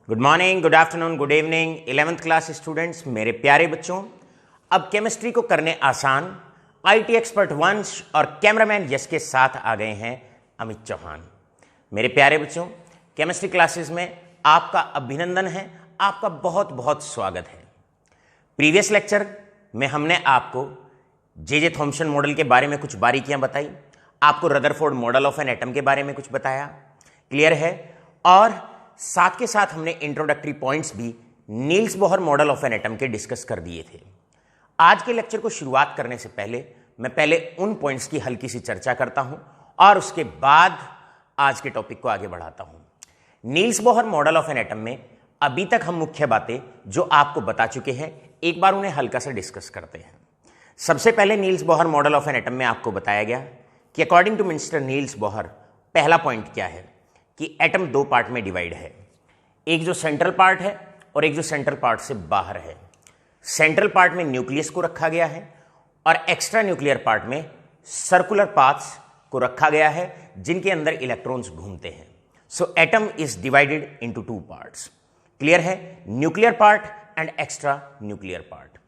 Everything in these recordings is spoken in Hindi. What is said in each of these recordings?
Good morning, good afternoon, good evening 11th class students, मेरे प्यारे बच्चों। अब केमिस्ट्री को करने आसान आईटी एक्सपर्ट वंश और कैमरामैन यश के साथ आ गए हैं अमित चौहान। मेरे प्यारे बच्चों, केमिस्ट्री क्लासेस में आपका अभिनंदन है, आपका बहुत बहुत स्वागत है। प्रीवियस लेक्चर में हमने आपको जे थॉम्सन मॉडल के बारे में कुछ बारीकियां बताई, आपको Rutherford model of an atom के बारे में कुछ बताया, क्लियर है। और साथ के साथ हमने इंट्रोडक्टरी पॉइंट्स भी Niels Bohr model of an atom के डिस्कस कर दिए थे। आज के लेक्चर को शुरुआत करने से पहले मैं उन पॉइंट्स की हल्की सी चर्चा करता हूं और उसके बाद आज के टॉपिक को आगे बढ़ाता हूं। Niels Bohr model of an atom में अभी तक हम मुख्य बातें जो आपको बता चुके हैं, एक बार उन्हें हल्का सा डिस्कस करते हैं। सबसे पहले Niels Bohr model of an atom में आपको बताया गया कि according to mister Niels Bohr पहला पॉइंट क्या है कि एटम दो पार्ट में डिवाइड है, एक जो सेंट्रल पार्ट है और एक जो सेंट्रल पार्ट से बाहर है। सेंट्रल पार्ट में न्यूक्लियस को रखा गया है और एक्स्ट्रा न्यूक्लियर पार्ट में सर्कुलर पाथ्स को रखा गया है जिनके अंदर इलेक्ट्रॉन्स घूमते हैं। So atom is divided into two parts, clear है, nuclear part and extra nuclear part.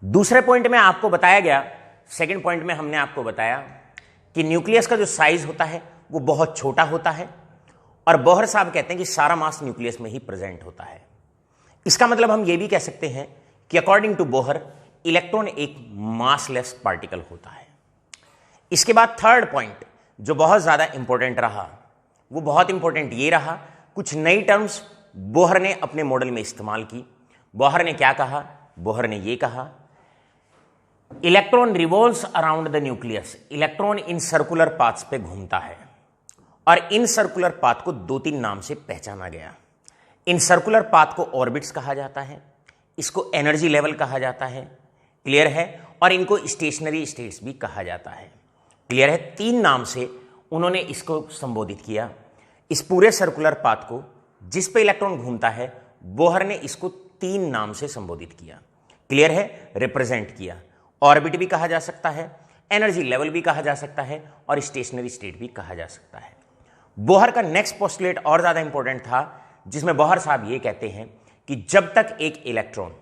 दूसरे पॉइंट में आपको बताया गया, सेकेंड पॉइंट में हमने आपको बताया कि न्यूक्लियस का जो साइज होता है वो बहुत छोटा होता है और बोहर साहब कहते हैं कि सारा मास न्यूक्लियस में ही प्रेजेंट होता है। इसका मतलब हम ये भी कह सकते हैं कि अकॉर्डिंग टू बोहर इलेक्ट्रॉन एक मासलेस पार्टिकल होता है। इसके बाद थर्ड पॉइंट जो बहुत ज्यादा इंपॉर्टेंट रहा, वो बहुत इंपॉर्टेंट ये रहा, कुछ नई टर्म्स बोहर ने अपने मॉडल में इस्तेमाल की। बोहर ने क्या कहा? बोहर ने ये कहा, electron revolves around the nucleus, electron in circular paths पे घूमता है और इन सर्कुलर पाथ को दो तीन नाम से पहचाना गया। इन सर्कुलर पाथ को ऑर्बिट्स कहा जाता है, इसको एनर्जी लेवल कहा जाता है, क्लियर है, और इनको स्टेशनरी स्टेट्स भी कहा जाता है, क्लियर है। तीन नाम से उन्होंने इसको संबोधित किया। इस पूरे सर्कुलर पाथ को जिस पे इलेक्ट्रॉन घूमता है, बोहर ने इसको तीन नाम से संबोधित किया, क्लियर है, रिप्रेजेंट किया। ऑर्बिट भी कहा जा सकता है, एनर्जी लेवल भी कहा जा सकता है और स्टेशनरी स्टेट भी कहा जा सकता है। बोहर का नेक्स्ट पोस्टुलेट और ज्यादा इंपॉर्टेंट था, जिसमें बोहर साहब ये कहते हैं कि जब तक एक इलेक्ट्रॉन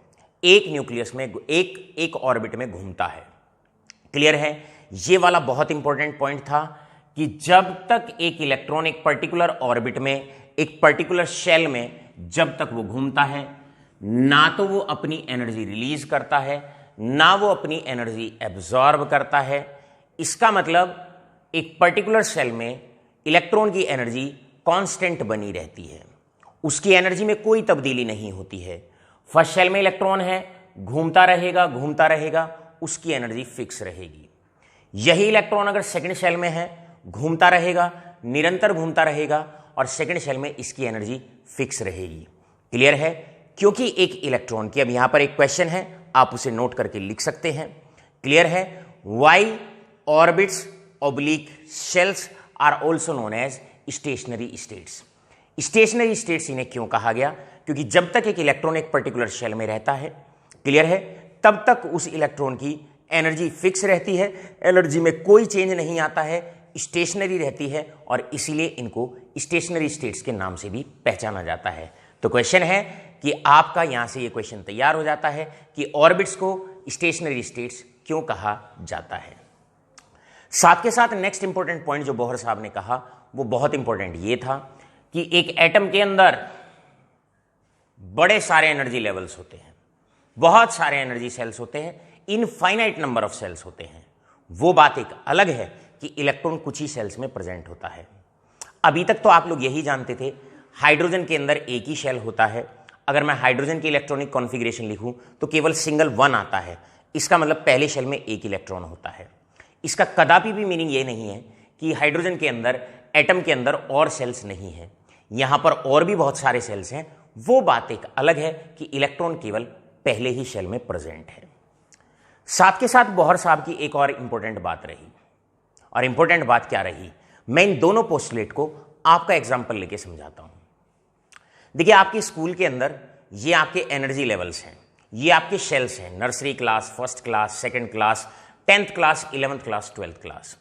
एक न्यूक्लियस में एक ऑर्बिट में घूमता है, क्लियर है, ये वाला बहुत इंपॉर्टेंट पॉइंट था कि जब तक एक इलेक्ट्रॉन एक पर्टिकुलर ऑर्बिट में, एक पर्टिकुलर शेल में जब तक वो घूमता है, ना तो वो अपनी एनर्जी रिलीज करता है, ना वो अपनी एनर्जी एब्जॉर्ब करता है। इसका मतलब एक पर्टिकुलर शेल में इलेक्ट्रॉन की एनर्जी कांस्टेंट बनी रहती है, उसकी एनर्जी में कोई तब्दीली नहीं होती है। फर्स्ट शेल में इलेक्ट्रॉन है, घूमता रहेगा, उसकी एनर्जी फिक्स रहेगी। यही इलेक्ट्रॉन अगर सेकंड शेल में है, घूमता रहेगा, निरंतर घूमता रहेगा और सेकंड शेल में इसकी एनर्जी फिक्स रहेगी, क्लियर है। क्योंकि एक इलेक्ट्रॉन की, अब यहां पर एक क्वेश्चन है, आप उसे नोट करके लिख सकते हैं, क्लियर है। Why orbits oblique shells are also known as stationary states. Stationary states इन्हें क्यों कहा गया? क्योंकि जब तक एक इलेक्ट्रॉन एक पर्टिकुलर शेल में रहता है, क्लियर है, तब तक उस इलेक्ट्रॉन की एनर्जी फिक्स रहती है, एनर्जी में कोई चेंज नहीं आता है, स्टेशनरी रहती है और इसीलिए इनको स्टेशनरी स्टेट्स के नाम से भी पहचाना जाता है। तो क्वेश्चन है कि आपका यहां से ये क्वेश्चन तैयार हो जाता है कि ऑर्बिट्स को स्टेशनरी स्टेट्स क्यों कहा जाता है। साथ के साथ नेक्स्ट इंपॉर्टेंट पॉइंट जो बोहर साहब ने कहा वो बहुत इंपॉर्टेंट ये था कि एक एटम के अंदर बड़े सारे एनर्जी लेवल्स होते हैं, बहुत सारे एनर्जी सेल्स होते हैं, इनफाइनाइट नंबर ऑफ सेल्स होते हैं। वो बात एक अलग है कि इलेक्ट्रॉन कुछ ही सेल्स में प्रेजेंट होता है। अभी तक तो आप लोग यही जानते थे हाइड्रोजन के अंदर एक ही शेल होता है। अगर मैं हाइड्रोजन की इलेक्ट्रॉनिक कॉन्फ़िगरेशन लिखूं तो केवल सिंगल वन आता है, इसका मतलब पहले शेल में एक इलेक्ट्रॉन होता है। इसका कदापि भी मीनिंग ये नहीं है कि हाइड्रोजन के अंदर, एटम के अंदर और सेल्स नहीं है, यहां पर और भी बहुत सारे सेल्स हैं। वो बात एक अलग है कि इलेक्ट्रॉन केवल पहले ही शेल में प्रेजेंट है। साथ के साथ बोहर साहब की एक और इंपॉर्टेंट बात रही, और इंपॉर्टेंट बात क्या रही, मैं इन दोनों पोस्टुलेट को आपका एग्जाम्पल लेके समझाता हूं। देखिए, आपके स्कूल के अंदर ये आपके एनर्जी लेवल्स हैं, ये आपके शेल्स हैं, nursery class, first class, second class, 10th class, 11th class, 12th class.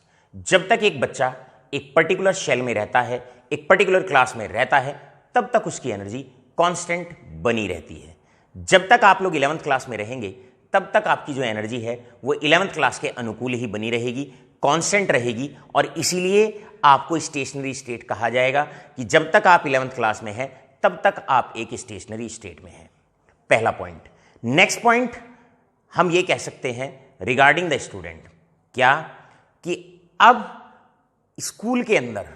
जब तक एक बच्चा एक पर्टिकुलर शेल में रहता है, एक पर्टिकुलर क्लास में रहता है, तब तक उसकी एनर्जी कांस्टेंट बनी रहती है। जब तक आप लोग 11th क्लास में रहेंगे तब तक आपकी जो एनर्जी है वो 11th क्लास के अनुकूल ही बनी रहेगी, कांस्टेंट रहेगी, और इसीलिए आपको स्टेशनरी स्टेट कहा जाएगा कि जब तक आप 11th क्लास में हैं तब तक आप एक स्टेशनरी स्टेट में हैं। पहला पॉइंट। नेक्स्ट पॉइंट हम ये कह सकते हैं रिगार्डिंग द स्टूडेंट, क्या कि अब स्कूल के अंदर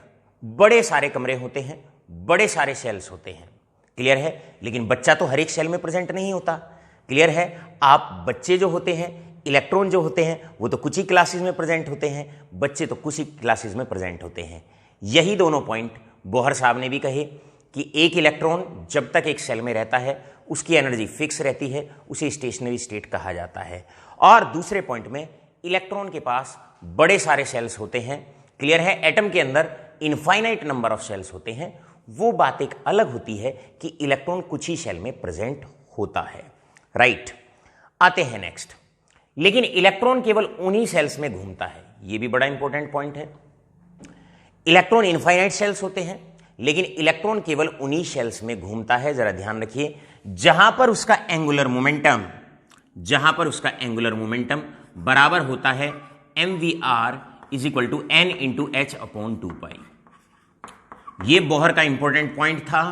बड़े सारे कमरे होते हैं, बड़े सारे सेल्स होते हैं, क्लियर है, लेकिन बच्चा तो हर एक सेल में प्रेजेंट नहीं होता, क्लियर है। आप बच्चे जो होते हैं, इलेक्ट्रॉन जो होते हैं वो तो कुछ ही क्लासेस में प्रेजेंट होते हैं, बच्चे तो कुछ ही क्लासेस में प्रेजेंट होते हैं। यही दोनों पॉइंट बोहर साहब ने भी कहे कि एक इलेक्ट्रॉन जब तक एक सेल में रहता है उसकी एनर्जी फिक्स रहती है, उसे स्टेशनरी स्टेट कहा जाता है। और दूसरे पॉइंट में इलेक्ट्रॉन के पास बड़े सारे सेल्स होते हैं, क्लियर है, एटम के अंदर इनफाइनाइट नंबर ऑफ सेल्स होते हैं। वो बात एक अलग होती है कि इलेक्ट्रॉन कुछ ही सेल में प्रेजेंट होता है, राइट। आते हैं नेक्स्ट। लेकिन इलेक्ट्रॉन केवल उन्हीं सेल्स में घूमता है, यह भी बड़ा इंपॉर्टेंट पॉइंट है। इलेक्ट्रॉन इनफाइनाइट सेल्स होते हैं, लेकिन इलेक्ट्रॉन केवल उन्हीं सेल्स में घूमता है, जरा ध्यान रखिए, जहां पर उसका एंगुलर मोमेंटम बराबर होता है mvr = n × h/2π। यह बोहर का इंपॉर्टेंट पॉइंट था,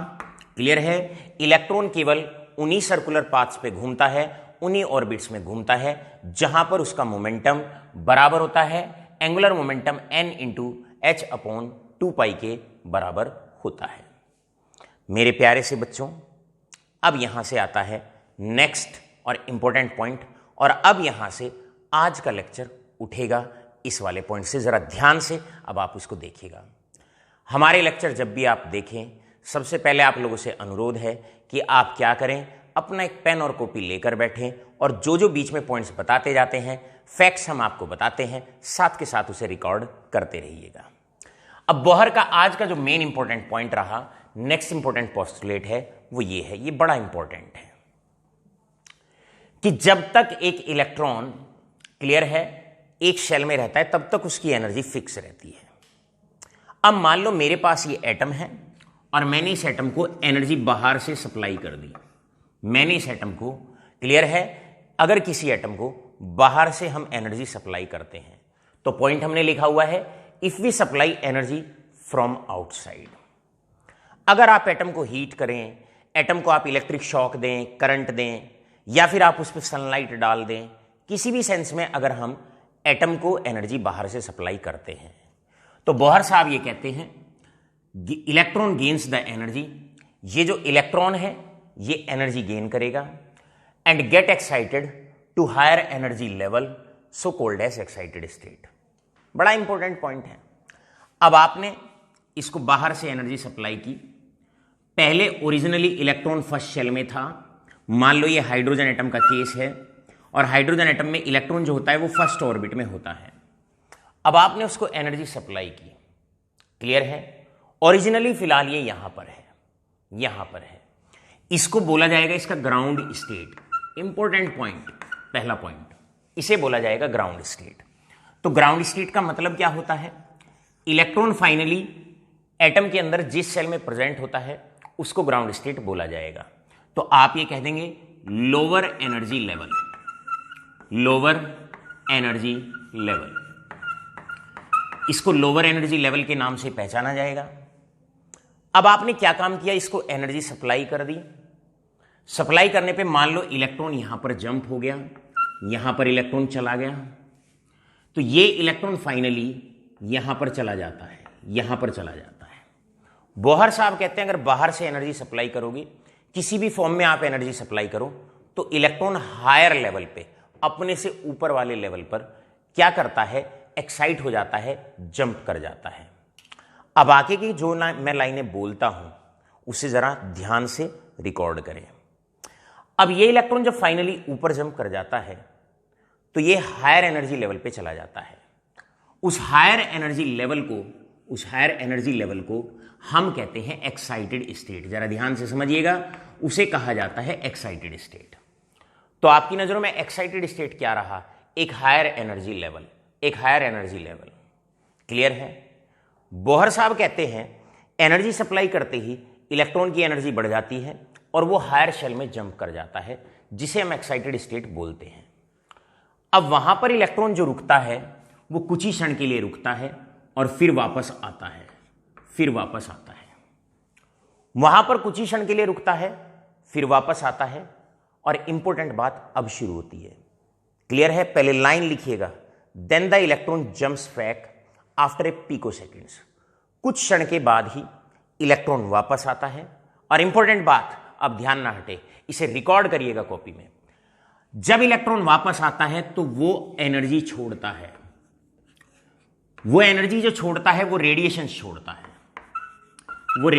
क्लियर है। इलेक्ट्रॉन केवल उन्हीं सर्कुलर पाथ्स पे घूमता है, उन्हीं ऑर्बिट्स में घूमता है जहां पर उसका मोमेंटम बराबर होता है एंगुलर मोमेंटम n × h/2π के बराबर होता है। मेरे प्यारे से बच्चों, अब यहां से आता है नेक्स्ट और इंपॉर्टेंट पॉइंट, और अब यहां से आज का लेक्चर उठेगा इस वाले पॉइंट से। जरा ध्यान से अब आप इसको देखिएगा। हमारे लेक्चर जब भी आप देखें, सबसे पहले आप लोगों से अनुरोध है कि आप क्या करें, अपना एक पेन और कॉपी लेकर बैठें और जो जो बीच में पॉइंट्स बताते जाते हैं, फैक्ट्स हम आपको बताते हैं, साथ के साथ उसे रिकॉर्ड करते रहिएगा। अब बोहर का आज का जो मेन इंपॉर्टेंट पॉइंट रहा, नेक्स्ट इंपॉर्टेंट पोस्टुलेट है, वो ये है, ये बड़ा इंपॉर्टेंट है कि जब तक एक इलेक्ट्रॉन, क्लियर है, एक शेल में रहता है तब तक उसकी एनर्जी फिक्स रहती है। अब मान लो मेरे पास ये एटम है और मैंने इस एटम को एनर्जी बाहर से सप्लाई कर दी। मैंने इस एटम को, क्लियर है, अगर किसी एटम को बाहर से हम एनर्जी सप्लाई करते हैं तो पॉइंट हमने लिखा हुआ है if we supply energy from outside. अगर आप एटम को हीट करें, एटम को आप इलेक्ट्रिक शॉक दें, करंट दें, या फिर आप उस पर सनलाइट डाल दें, किसी भी सेंस में अगर हम एटम को एनर्जी बाहर से सप्लाई करते हैं तो बोहर साहब ये कहते हैं इलेक्ट्रॉन गेन्स द एनर्जी। ये जो इलेक्ट्रॉन है ये एनर्जी गेन करेगा and get excited to higher energy level, so called as excited state. बड़ा इंपॉर्टेंट पॉइंट है। अब आपने इसको बाहर से एनर्जी सप्लाई की, पहले ओरिजिनली इलेक्ट्रॉन फर्स्ट शेल में था, मान लो ये हाइड्रोजन एटम का केस है और हाइड्रोजन एटम में इलेक्ट्रॉन जो होता है वो फर्स्ट ऑर्बिट में होता है। अब आपने उसको एनर्जी सप्लाई की, क्लियर है, ओरिजिनली फिलहाल ये यहां पर है, यहां पर है, इसको बोला जाएगा इसका ग्राउंड स्टेट। इंपॉर्टेंट पॉइंट, पहला पॉइंट, इसे बोला जाएगा ग्राउंड स्टेट। तो ग्राउंड स्टेट का मतलब क्या होता है, इलेक्ट्रॉन फाइनली एटम के अंदर जिस सेल में प्रेजेंट होता है उसको ग्राउंड स्टेट बोला जाएगा। तो आप ये कह देंगे lower energy level, lower energy level, इसको लोअर एनर्जी लेवल के नाम से पहचाना जाएगा। अब आपने क्या काम किया, इसको एनर्जी सप्लाई कर दी। सप्लाई करने पे मान लो इलेक्ट्रॉन यहां पर जंप हो गया, यहां पर इलेक्ट्रॉन चला गया, तो ये इलेक्ट्रॉन फाइनली यहां पर चला जाता है, यहां पर चला जाता है। बोहर साहब कहते हैं अगर बाहर से एनर्जी सप्लाई करोगे, किसी भी फॉर्म में आप एनर्जी सप्लाई करो, तो इलेक्ट्रॉन हायर लेवल पे, अपने से ऊपर वाले लेवल पर क्या करता है, एक्साइट हो जाता है, जंप कर जाता है। अब आगे की जो मैं लाइनें बोलता हूं उसे जरा ध्यान से रिकॉर्ड करें। अब ये इलेक्ट्रॉन जब फाइनली ऊपर जंप कर जाता है तो ये हायर एनर्जी लेवल पे चला जाता है। उस हायर एनर्जी लेवल को हम कहते हैं एक्साइटेड स्टेट। जरा ध्यान से समझिएगा, उसे कहा जाता है एक्साइटेड स्टेट। तो आपकी नजरों में एक्साइटेड स्टेट क्या रहा, एक हायर एनर्जी लेवल, एक हायर एनर्जी लेवल, क्लियर है। बोहर साहब कहते हैं एनर्जी सप्लाई करते ही इलेक्ट्रॉन की एनर्जी बढ़ जाती है, और वो हायर शेल में जंप कर जाता है, जिसे हम एक्साइटेड स्टेट बोलते हैं। अब वहां पर इलेक्ट्रॉन जो रुकता है वो कुछ ही क्षण के लिए रुकता है और फिर वापस आता है, वहां पर कुछ ही क्षण के लिए रुकता है, फिर वापस आता है। और इंपॉर्टेंट बात अब शुरू होती है, क्लियर है? पहले लाइन लिखिएगा, then the electron jumps back after a picoseconds. कुछ क्षण के बाद ही इलेक्ट्रॉन वापस आता है। और इंपॉर्टेंट बात, अब ध्यान ना हटे, इसे रिकॉर्ड करिएगा कॉपी में। जब इलेक्ट्रॉन वापस आता है तो वो एनर्जी छोड़ता है, वो एनर्जी जो छोड़ता है वो रेडिएशन छोड़ता है, वो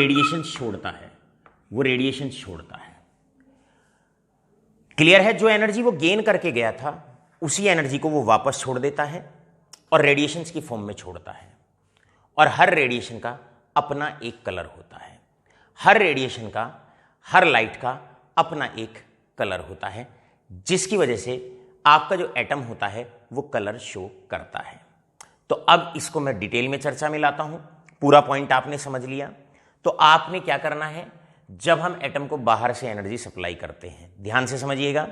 रेडिएशन छोड़ता है। क्लियर है? जो एनर्जी वो गेन करके गया था उसी एनर्जी को वो वापस छोड़ देता है और रेडिएशंस की फॉर्म में छोड़ता है। और हर रेडिएशन का अपना एक कलर होता है, हर रेडिएशन का, हर लाइट का अपना एक कलर होता है, जिसकी वजह से आपका जो एटम होता है वो कलर शो करता है। तो अब इसको मैं डिटेल में चर्चा में लाता हूं। पूरा पॉइंट आपने समझ लिया। तो आपने क्या करना है, जब हम एटम को बाहर से एनर्जी सप्लाई करते हैं, ध्यान से समझिएगा,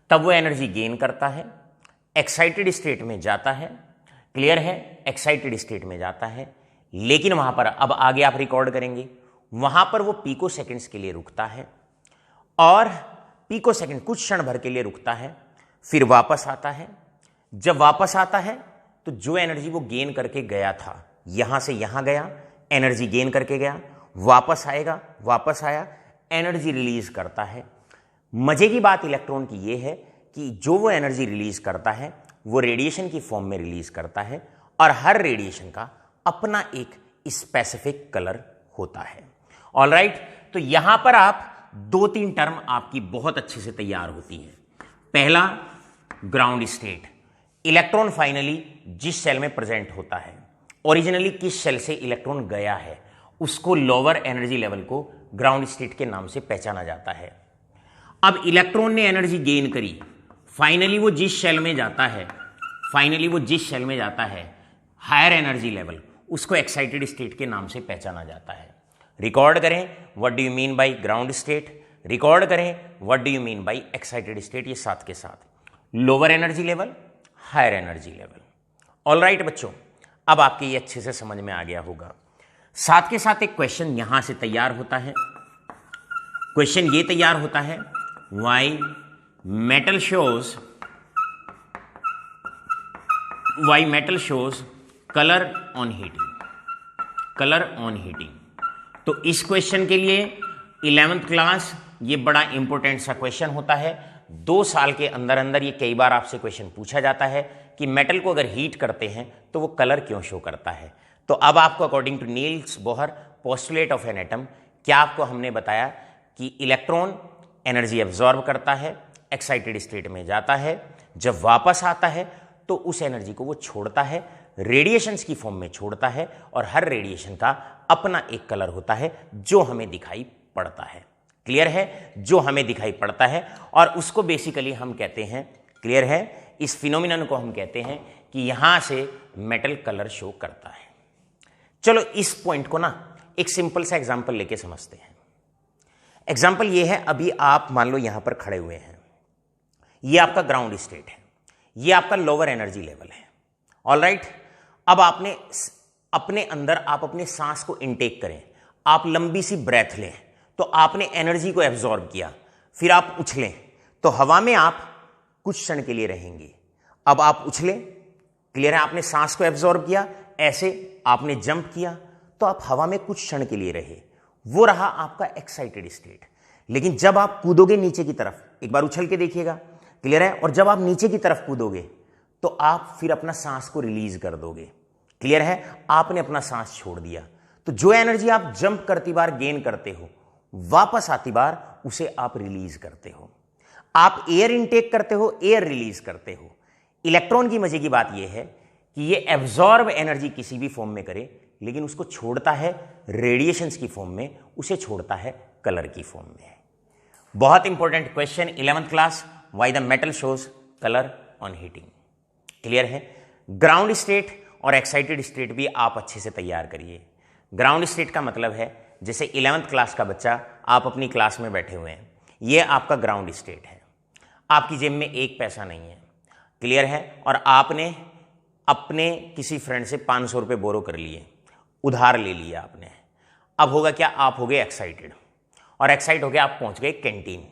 तब वो एनर्जी गेन करता है, एक्साइटेड स्टेट में जाता है। क्लियर है? एक्साइटेड स्टेट में जाता है, लेकिन वहां पर अब आगे आप रिकॉर्ड करेंगे, वहां पर वो पिको सेकंड्स के लिए रुकता है और पिको सेकंड कुछ क्षण भर के लिए रुकता है, फिर वापस आता है। जब वापस आता है तो जो एनर्जी वो गेन करके गया था, यहां से यहां गया, एनर्जी गेन करके गया, वापस आएगा, वापस आया, एनर्जी रिलीज करता है। मजे की बात इलेक्ट्रॉन की यह है कि जो वो एनर्जी रिलीज करता है वो रेडिएशन की फॉर्म में रिलीज करता है और हर रेडिएशन का अपना एक स्पेसिफिक कलर होता है। ऑलराइट, तो यहां पर आप 2-3 टर्म आपकी बहुत अच्छे से तैयार होती है। पहला, ग्राउंड स्टेट, इलेक्ट्रॉन फाइनली जिस सेल में प्रेजेंट होता है, ओरिजिनली किस सेल से इलेक्ट्रॉन गया है, उसको लोअर एनर्जी लेवल को ग्राउंड स्टेट के नाम से पहचाना जाता है। अब इलेक्ट्रॉन ने एनर्जी गेन करी, फाइनली वो जिस शेल में जाता है, हायर एनर्जी लेवल, उसको एक्साइटेड स्टेट के नाम से पहचाना जाता है। रिकॉर्ड करें, what do you mean by ground state, record करें, what do you mean by excited state, ये साथ के साथ lower energy level, higher energy level. Alright बच्चों, अब आपके ये अच्छे से समझ में आ गया होगा। साथ के साथ एक क्वेश्चन यहां से तैयार होता है। क्वेश्चन ये तैयार होता है, why metal shows colour on heating. तो इस क्वेश्चन के लिए 11th क्लास, ये बड़ा इंपॉर्टेंट सा क्वेश्चन होता है। 2 साल के अंदर अंदर ये कई बार आपसे क्वेश्चन पूछा जाता है कि मेटल को अगर हीट करते हैं तो वो कलर क्यों शो करता है। तो अब आपको according to Niels Bohr postulate of an atom, क्या आपको हमने बताया कि इलेक्ट्रॉन एनर्जी एब्जॉर्ब करता है, एक्साइटेड स्टेट में जाता है, जब वापस आता है तो उस एनर्जी को वो छोड़ता है, रेडिएशंस की फॉर्म में छोड़ता है और हर रेडिएशन का अपना एक कलर होता है जो हमें दिखाई पड़ता है। क्लियर है? जो हमें दिखाई पड़ता है और उसको बेसिकली हम कहते हैं, क्लियर है, इस फिनोमिनन को हम कहते हैं कि यहां से मेटल कलर शो करता है। चलो इस पॉइंट को ना एक सिंपल सा एग्जांपल लेके समझते हैं। एग्जांपल ये है, अभी आप मान लो यहां पर खड़े हुए हैं, ये आपका ग्राउंड स्टेट है, ये आपका लोअर एनर्जी लेवल है। ऑलराइट, अब आपने अपने अंदर आप अपने सांस को इनटेक करें, आप लंबी सी ब्रेथ लें, तो आपने एनर्जी को एब्जॉर्ब किया, फिर आप उछलें, तो हवा में आप कुछ क्षण के लिए रहेंगे। अब आप उछलें, क्लियर है, आपने सांस को एब्जॉर्ब किया, ऐसे आपने जंप किया, तो आप हवा में कुछ क्षण के लिए रहे, वो रहा आपका एक्साइटेड स्टेट। लेकिन जब आप कूदोगे नीचे की तरफ, एक बार उछल के देखिएगा, क्लियर है, और जब आप नीचे की तरफ कूदोगे तो आप फिर अपना सांस को रिलीज कर दोगे। क्लियर है, आपने अपना सांस छोड़ दिया। तो जो एनर्जी आप जंप करती बार गेन करते हो, वापस आती बार उसे आप रिलीज करते हो। आप एयर इनटेक करते हो, एयर रिलीज करते हो। इलेक्ट्रॉन की मजे की बात यह है कि ये एब्जॉर्ब एनर्जी किसी भी फॉर्म में करे, लेकिन उसको छोड़ता है रेडिएशंस की फॉर्म में, उसे छोड़ता है कलर की फॉर्म में। बहुत important question 11th class, why the metal shows colour on heating. Clear है? ग्राउंड स्टेट और एक्साइटेड स्टेट भी आप अच्छे से तैयार करिए। ग्राउंड स्टेट का मतलब है जैसे 11th क्लास का बच्चा, आप अपनी क्लास में बैठे हुए हैं, ये आपका ग्राउंड स्टेट है, आपकी जेब में एक पैसा नहीं है, क्लियर है, और आपने अपने किसी फ्रेंड से 500 रुपये बोरो कर लिए, उधार ले लिया आपने। अब होगा क्या, आप हो गए एक्साइटेड, और एक्साइट हो गए आप पहुंच गए कैंटीन।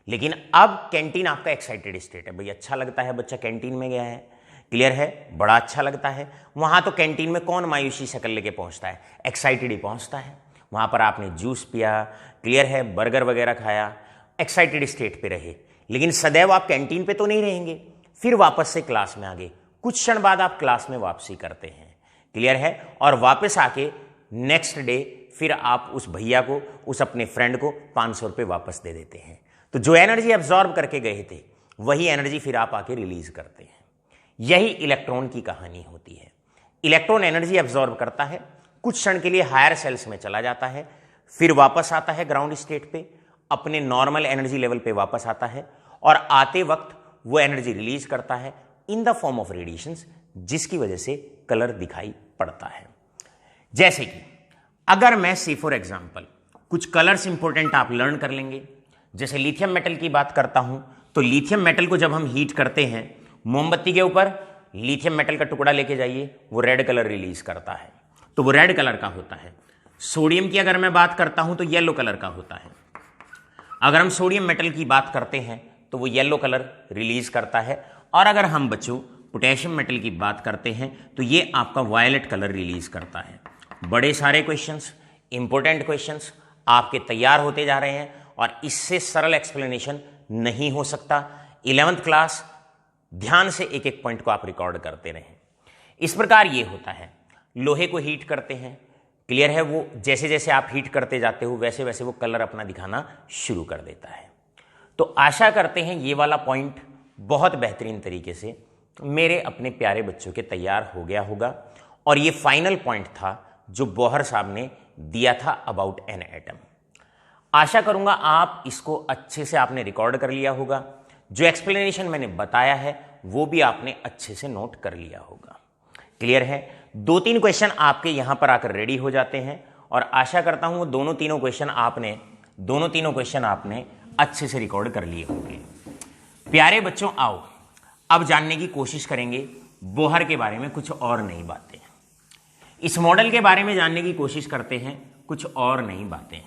लेकिन अब कैंटीन आपका एक्साइटेड स्टेट है, भाई अच्छा लगता है बच्चा कैंटीन में गया है, क्लियर है, बड़ा अच्छा लगता है। वहां तो कैंटीन में कौन मायूसी शक्ल लेके पहुंचता है, एक्साइटेड ही पहुंचता है। वहां पर आपने जूस पिया, क्लियर है, बर्गर वगैरह खाया, एक्साइटेड स्टेट पे रहे। लेकिन सदैव आप कैंटीन पे तो नहीं रहेंगे, फिर वापस से क्लास में आ गए, कुछ क्षण बाद आप क्लास में वापसी करते हैं, क्लियर है, और वापस आके नेक्स्ट डे फिर आप उस भैया को, उस अपने फ्रेंड को 500 रुपये वापस दे देते हैं। तो जो एनर्जी एब्जॉर्ब करके गए थे वही एनर्जी फिर आप आके रिलीज करते हैं। यही इलेक्ट्रॉन की कहानी होती है। इलेक्ट्रॉन एनर्जी एब्जॉर्ब करता है, कुछ क्षण के लिए हायर सेल्स में चला जाता है, फिर वापस आता है ग्राउंड स्टेट पे, अपने नॉर्मल एनर्जी लेवल पे वापस आता है, और आते वक्त वो एनर्जी रिलीज करता है in the form of radiations, जिसकी वजह से कलर दिखाई पड़ता है। जैसे कि अगर मैं सी फॉर एग्जाम्पल कुछ कलर्स इंपॉर्टेंट आप लर्न कर लेंगे, जैसे लिथियम मेटल की बात करता हूं, तो लिथियम मेटल को जब हम हीट करते हैं, मोमबत्ती के ऊपर लिथियम मेटल का टुकड़ा लेके जाइए, वो रेड कलर रिलीज करता है, तो वो रेड कलर का होता है। सोडियम की अगर मैं बात करता हूं तो येलो कलर का होता है। अगर हम सोडियम मेटल की बात करते हैं तो वो येलो कलर रिलीज करता है, और अगर हम बच्चों पोटेशियम मेटल की बात करते हैं तो ये आपका वायलेट कलर रिलीज करता है। बड़े सारे क्वेश्चंस, इंपॉर्टेंट क्वेश्चंस आपके तैयार होते जा रहे हैं, और इससे सरल एक्सप्लेनेशन नहीं हो सकता। 11th क्लास, ध्यान से एक एक पॉइंट को आप रिकॉर्ड करते रहें। इस प्रकार ये होता है, लोहे को हीट करते हैं, क्लियर है, वो जैसे जैसे आप हीट करते जाते हो वैसे वैसे वो कलर अपना दिखाना शुरू कर देता है। तो आशा करते हैं ये वाला पॉइंट बहुत बेहतरीन तरीके से मेरे अपने प्यारे बच्चों के तैयार हो गया होगा। और ये फाइनल पॉइंट था जो बोहर साहब ने दिया था अबाउट एन एटम। आशा करूंगा आप इसको अच्छे से आपने रिकॉर्ड कर लिया होगा, जो एक्सप्लेनेशन मैंने बताया है वो भी आपने अच्छे से नोट कर लिया होगा, क्लियर है। 2-3 क्वेश्चन आपके यहां पर आकर रेडी हो जाते हैं, और आशा करता हूं वो दोनों तीनों क्वेश्चन आपने अच्छे से रिकॉर्ड कर लिए होंगे। प्यारे बच्चों, आओ अब जानने की कोशिश करेंगे बोहर के बारे में कुछ और नई बातें। इस मॉडल के बारे में जानने की कोशिश करते हैं कुछ और नई बातें।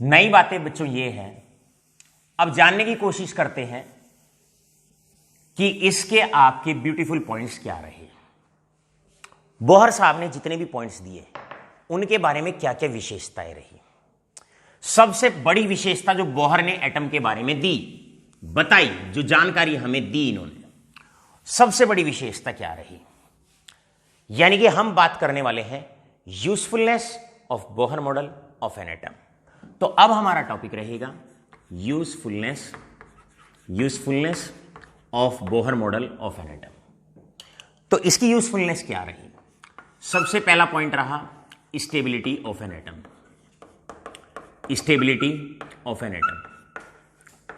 नई बातें बच्चों ये है, अब जानने की कोशिश करते हैं कि इसके आपके ब्यूटीफुल पॉइंट्स क्या रहे। बोहर साहब ने जितने भी पॉइंट्स दिए उनके बारे में क्या क्या विशेषताएं रही। सबसे बड़ी विशेषता जो बोहर ने एटम के बारे में दी, बताई, जो जानकारी हमें दी इन्होंने, सबसे बड़ी विशेषता क्या रही, यानी कि हम बात करने वाले हैं usefulness of Bohr model of an atom. तो अब हमारा टॉपिक रहेगा usefulness of Bohr model of an atom. तो इसकी यूजफुलनेस क्या रही? सबसे पहला पॉइंट रहा stability of an atom. Stability of an atom,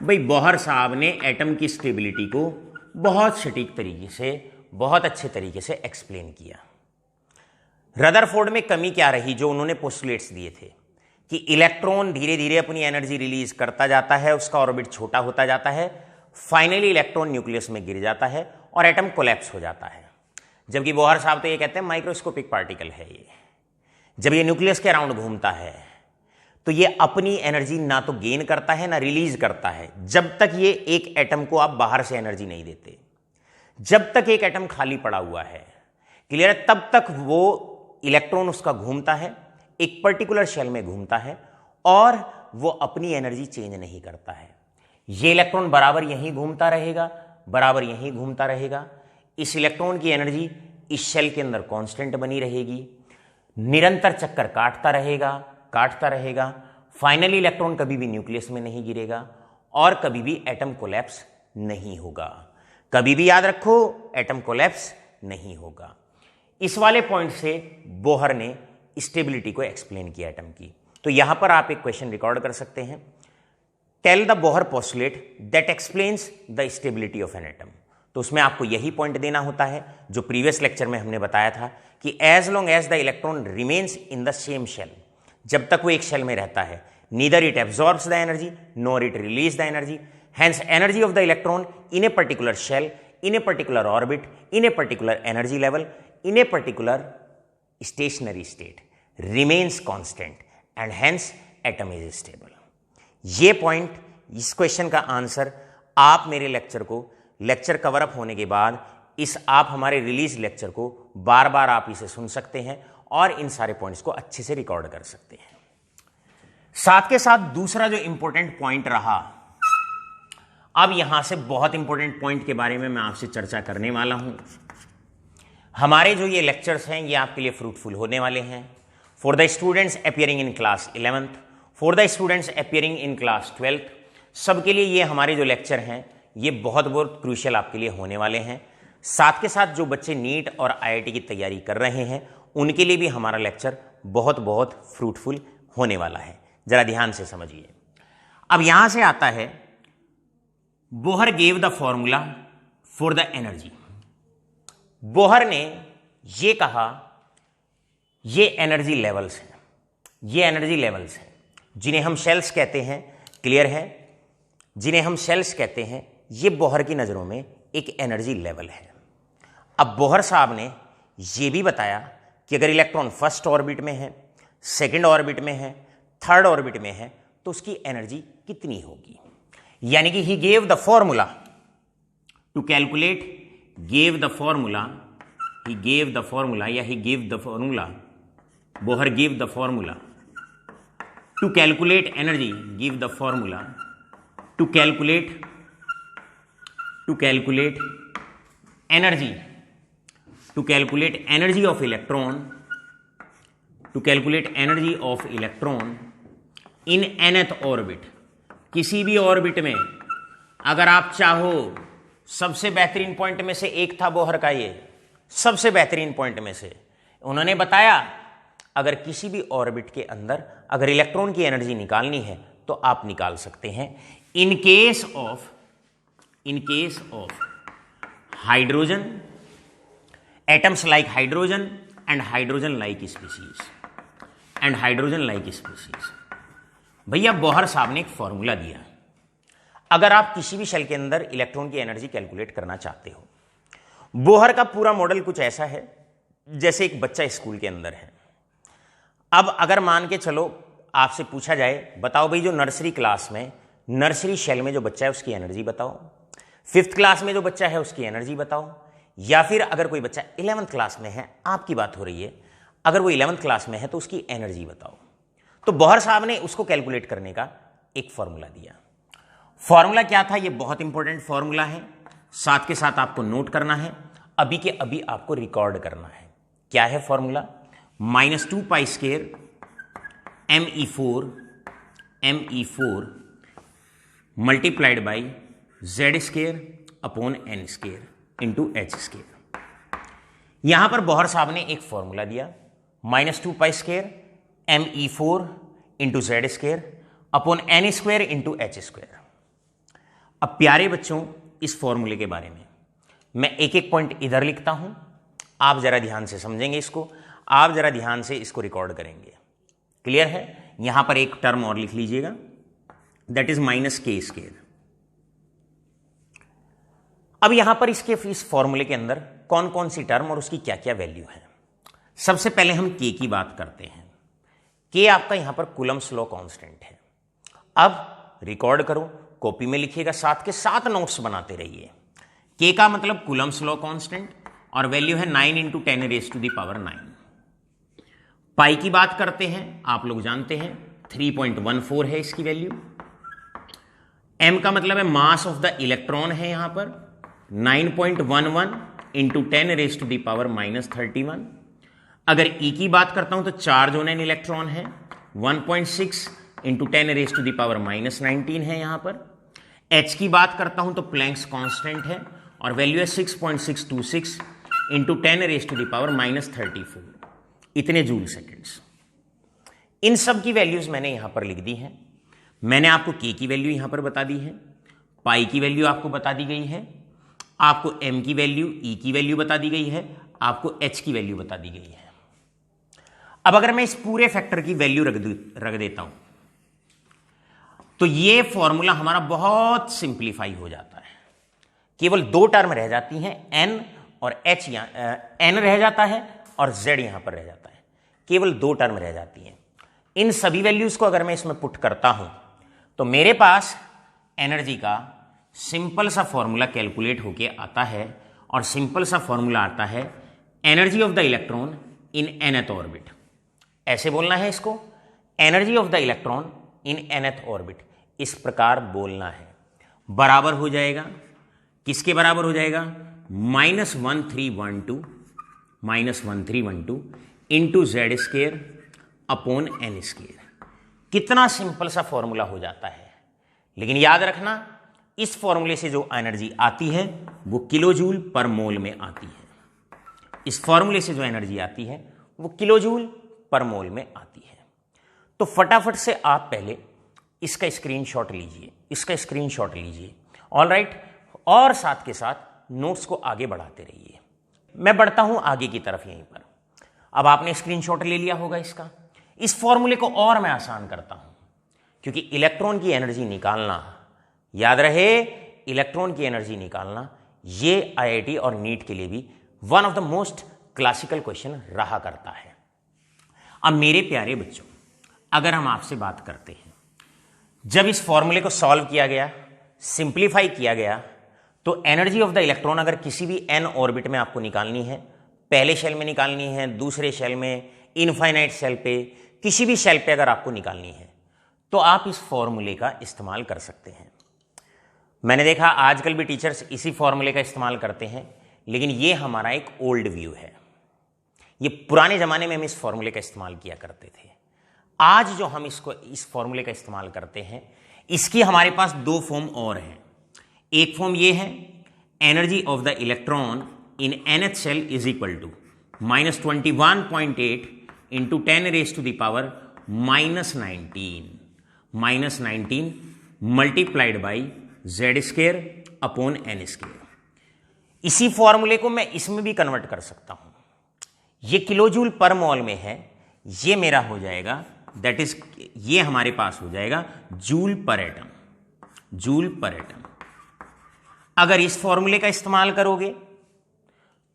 भाई बोहर साहब ने एटम की स्टेबिलिटी को बहुत सटीक तरीके से, बहुत अच्छे तरीके से एक्सप्लेन किया। रदरफोर्ड में कमी क्या रही, जो उन्होंने पोस्टुलेट्स दिए थे कि इलेक्ट्रॉन धीरे धीरे अपनी एनर्जी रिलीज करता जाता है, उसका ऑर्बिट छोटा होता जाता है, फाइनली इलेक्ट्रॉन न्यूक्लियस में गिर जाता है और एटम कोलैप्स हो जाता है। जबकि बोहर साहब तो ये कहते हैं माइक्रोस्कोपिक पार्टिकल है ये। जब ये न्यूक्लियस के अराउंड घूमता है तो ये अपनी एनर्जी ना तो गेन करता है ना रिलीज करता है, जब तक ये एक एटम को आप बाहर से एनर्जी नहीं देते। जब तक एक एटम खाली पड़ा हुआ है, क्लियर है, तब तक वो इलेक्ट्रॉन उसका घूमता है, एक पर्टिकुलर शेल में घूमता है और वो अपनी एनर्जी चेंज नहीं करता है। ये इलेक्ट्रॉन बराबर यहीं घूमता रहेगा, बराबर यहीं घूमता रहेगा। इस इलेक्ट्रॉन की एनर्जी इस शेल के अंदर कांस्टेंट बनी रहेगी, निरंतर चक्कर काटता रहेगा। फाइनली इलेक्ट्रॉन कभी भी न्यूक्लियस में नहीं गिरेगा और कभी भी एटम कोलैप्स नहीं होगा। कभी भी याद रखो, एटम कोलैप्स नहीं होगा। इस वाले पॉइंट से बोहर ने स्टेबिलिटी को एक्सप्लेन किया एटम की। तो यहां पर आप एक क्वेश्चन रिकॉर्ड कर सकते हैं, tell the Bohr postulate that explains the stability of an atom. तो उसमें आपको यही पॉइंट देना होता है जो प्रीवियस लेक्चर में हमने बताया था कि as long as the electron remains in the same shell, जब तक वो एक शेल में रहता है, neither it absorbs the energy nor it release the energy, hence energy of the electron in a particular shell, in a particular orbit, in a particular energy level, in a particular stationary state remains constant and hence atom is stable. ये पॉइंट, इस क्वेश्चन का आंसर आप मेरे लेक्चर कवर अप होने के बाद आप हमारे रिलीज लेक्चर को बार बार आप इसे सुन सकते हैं और इन सारे पॉइंट्स को अच्छे से रिकॉर्ड कर सकते हैं। साथ के साथ दूसरा जो इंपॉर्टेंट पॉइंट रहा, अब यहां से बहुत इंपॉर्टेंट पॉइंट के बारे में मैं आपसे चर्चा करने वाला हूं। हमारे जो ये लेक्चर्स हैं ये आपके लिए फ्रूटफुल होने वाले हैं for the students appearing in class 11th, for the students appearing in class 12th, सबके लिए ये हमारे जो लेक्चर हैं ये बहुत बहुत क्रूशियल आपके लिए होने वाले हैं। साथ के साथ जो बच्चे नीट और IIT की तैयारी कर रहे हैं उनके लिए भी हमारा लेक्चर बहुत बहुत फ्रूटफुल होने वाला है। जरा ध्यान से समझिए। अब यहां से आता है Bohr gave the formula for the energy. Bohr ने ये कहा ये एनर्जी लेवल्स हैं, ये एनर्जी लेवल्स हैं जिन्हें हम शेल्स कहते हैं। क्लियर है? जिन्हें हम शेल्स कहते हैं ये बोहर की नज़रों में एक एनर्जी लेवल है। अब बोहर साहब ने ये भी बताया कि अगर इलेक्ट्रॉन फर्स्ट ऑर्बिट में है, सेकंड ऑर्बिट में है, थर्ड ऑर्बिट में है तो उसकी एनर्जी कितनी होगी। यानी कि he gave the formula to calculate, gave the formula, he gave the formula या he give the formula, Bohr give the formula to calculate energy, give the formula to calculate energy, to calculate energy of electron, to calculate energy of electron in nth orbit. किसी भी ऑर्बिट में अगर आप चाहो, सबसे बेहतरीन पॉइंट में से एक था बोहर का, ये सबसे बेहतरीन पॉइंट में से उन्होंने बताया अगर किसी भी ऑर्बिट के अंदर अगर इलेक्ट्रॉन की एनर्जी निकालनी है तो आप निकाल सकते हैं। इन case of hydrogen, atoms like hydrogen and hydrogen like species, भैया बोहर साहब ने एक फॉर्मूला दिया। अगर आप किसी भी शेल के अंदर इलेक्ट्रॉन की एनर्जी कैलकुलेट करना चाहते हो, बोहर का पूरा मॉडल कुछ ऐसा है जैसे एक बच्चा स्कूल के अंदर है। अब अगर मान के चलो आपसे पूछा जाए, बताओ भाई जो नर्सरी क्लास में, नर्सरी शेल में जो बच्चा है उसकी एनर्जी बताओ, 5th क्लास में जो बच्चा है उसकी एनर्जी बताओ, या फिर अगर कोई बच्चा 11th क्लास में है, आपकी बात हो रही है, अगर वो 11th क्लास में है तो उसकी एनर्जी बताओ। तो बोहर साहब ने उसको कैलकुलेट करने का एक फॉर्मूला दिया। फॉर्मूला क्या था? ये बहुत इंपॉर्टेंट फॉर्मूला है, साथ के साथ आपको नोट करना है, अभी के अभी आपको रिकॉर्ड करना है। क्या है formula? -2 pi square me4 multiplied by z square upon n square into h square. यहां पर बोहर साहब ने एक फॉर्मूला दिया, -2 pi square me4 into Z square upon n square into h square. अब प्यारे बच्चों, इस फॉर्मूले के बारे में मैं एक एक पॉइंट इधर लिखता हूं, आप जरा ध्यान से समझेंगे इसको, आप जरा ध्यान से इसको रिकॉर्ड करेंगे। क्लियर है? यहां पर एक टर्म और लिख लीजिएगा, दैट इज -k स्क्वायर। अब यहां पर इस फॉर्मूले के अंदर कौन कौन सी टर्म और उसकी क्या क्या वैल्यू है। सबसे पहले हम k की बात करते हैं। k आपका यहां पर कूलम्ब्स लॉ कांस्टेंट है। अब रिकॉर्ड करो, कॉपी में लिखिएगा, साथ के साथ नोट्स बनाते रहिए। k का मतलब कूलम्ब्स लॉ कांस्टेंट और वैल्यू है 9 × 10⁻⁹। पाई की बात करते हैं, आप लोग जानते हैं 3.14 है इसकी वैल्यू। m का मतलब है मास ऑफ द इलेक्ट्रॉन है यहां पर 9.11 × 10⁻31। अगर E की बात करता हूं तो चार्ज ऑन एन इलेक्ट्रॉन है 1.6 × 10⁻19 है यहां पर। H की बात करता हूं तो प्लैंक्स कांस्टेंट है और वैल्यू है 6.626 × 10⁻34, इतने जूल सेकेंड्स। इन सब की वैल्यूज मैंने यहां पर लिख दी हैं। मैंने आपको k की वैल्यू यहां पर बता दी है, पाई की वैल्यू आपको बता दी गई है, आपको m की वैल्यू, E की वैल्यू बता दी गई है, आपको h की वैल्यू बता दी गई है। अब अगर मैं इस पूरे फैक्टर की वैल्यू रख देता हूं तो ये फॉर्मूला हमारा बहुत सिंप्लीफाई हो जाता है। केवल दो टर्म रह जाती हैं, n और h, n रह जाता है और z यहां पर रह जाता है। केवल दो टर्म रह जाती हैं। इन सभी वैल्यूज को अगर मैं इसमें पुट करता हूं तो मेरे पास एनर्जी का सिंपल सा फॉर्मूला कैलकुलेट होके आता है और सिंपल सा फॉर्मूला आता है energy of the electron in nth orbit. ऐसे बोलना है इसको, energy of the electron in nth orbit, इस प्रकार बोलना है। बराबर हो जाएगा, किसके बराबर हो जाएगा? -1312 into Z square upon n square. कितना सिंपल सा फॉर्मूला हो जाता है। लेकिन याद रखना, इस फॉर्मूले से जो एनर्जी आती है वो किलो जूल पर मोल में आती है। इस फॉर्मूले से जो एनर्जी आती है वो किलो जूल पर मोल में आती है। तो फटाफट से आप पहले इसका स्क्रीनशॉट लीजिए, इसका स्क्रीनशॉट लीजिए, ऑलराइट, और साथ के साथ नोट्स को आगे बढ़ाते रहिए। मैं बढ़ता हूं आगे की तरफ यहीं पर। अब आपने स्क्रीनशॉट ले लिया होगा इसका। इस फॉर्मूले को और मैं आसान करता हूं, क्योंकि इलेक्ट्रॉन की एनर्जी निकालना, याद रहे, इलेक्ट्रॉन की एनर्जी निकालना ये आईआईटी और नीट के लिए भी one of the most classical question रहा करता है। अब मेरे प्यारे बच्चों, अगर हम आपसे बात करते हैं, जब इस फॉर्मूले को सॉल्व किया गया, सिंप्लीफाई किया गया, तो एनर्जी ऑफ द इलेक्ट्रॉन अगर किसी भी n ऑर्बिट में आपको निकालनी है, पहले शेल में निकालनी है, दूसरे शेल में, इनफाइनाइट शेल पे, किसी भी शेल पे अगर आपको निकालनी है तो आप इस फॉर्मूले का इस्तेमाल कर सकते हैं। मैंने देखा आजकल भी टीचर्स इसी फॉर्मूले का इस्तेमाल करते हैं, लेकिन ये हमारा एक ओल्ड व्यू है। ये पुराने जमाने में हम इस फॉर्मूले का इस्तेमाल किया करते थे। आज जो हम इस फॉर्मूले का इस्तेमाल करते हैं, इसकी हमारे पास दो फॉर्म और हैं। एक फॉर्म ये है, energy of the electron in nth shell is equal to -21.8 into 10⁻⁻19 multiplied by Z square upon n square. इसी फॉर्मूले को मैं इसमें भी कन्वर्ट कर सकता हूं। ये किलो जूल पर मोल में है, ये मेरा हो जाएगा, दैट इज, ये हमारे पास हो जाएगा जूल पर एटम, जूल पर एटम। अगर इस फॉर्मूले का इस्तेमाल करोगे